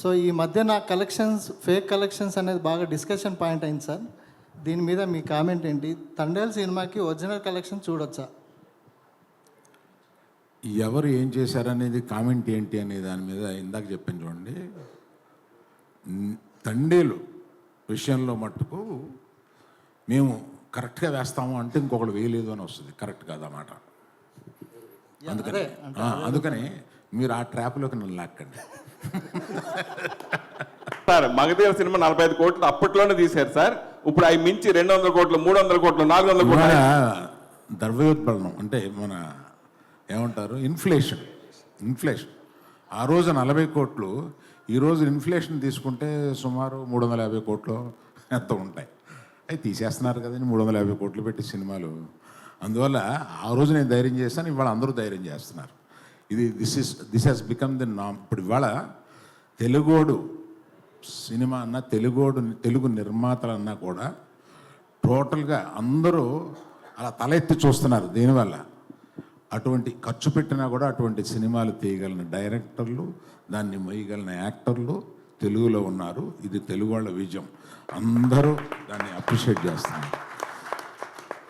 So ఈ మధ్యన collections, fake collections అనేది బాగా డిస్కషన్ పాయింట్ అయింది సార్. దీని మీద మీ కామెంట్ ఏంటి? తండేల్ సినిమాకి ఒరిజినల్ కలెక్షన్ చూడొచ్చా? ఎవరు ఏం చేశారనేది కామెంట్ ఏంటి అనే దాని మీద ఇందాక చెప్పాను చూడండి. తండేలు విషయంలో మట్టుకు మేము కరెక్ట్గా వేస్తాము అంటే ఇంకొకరు వేయలేదు అని వస్తుంది. కరెక్ట్ కాదన్నమాట. అందుకని మీరు ఆ ట్రాప్లోకి నన్ను లాక్కండి. సార్ మగధీర సినిమా 45 కోట్లు అప్పట్లోనే తీశారు సార్. ఇప్పుడు అవి మించి 200 కోట్లు, 300 కోట్లు, 400 కోట్లు. ద్రవ్యోత్పన్నం అంటే మన ఏమంటారు, ఇన్ఫ్లేషన్. ఆ రోజు 40 కోట్లు, ఈరోజు ఇన్ఫ్లేషన్ తీసుకుంటే సుమారు 350 కోట్లు ఎంత ఉంటాయి. అవి తీసేస్తున్నారు కదండి 350 కోట్లు పెట్టి సినిమాలు. అందువల్ల ఆ రోజు నేను ధైర్యం చేస్తాను, ఇవాళ అందరూ ధైర్యం చేస్తున్నారు. దిస్ హ్యాస్ బికమ్ ది నామ్. ఇప్పుడు ఇవాళ తెలుగోడు సినిమా అన్నా, తెలుగు నిర్మాతలు అన్నా కూడా టోటల్గా అందరూ అలా తల ఎత్తి చూస్తున్నారు. దీనివల్ల అటువంటి ఖర్చు పెట్టినా కూడా అటువంటి సినిమాలు తీయగలిగిన డైరెక్టర్లు, దాన్ని మొయ్యగలిగిన యాక్టర్లు తెలుగులో ఉన్నారు. ఇది తెలుగు వాళ్ళ విజయం. అందరూ దాన్ని అప్రిషియేట్ చేస్తున్నారు.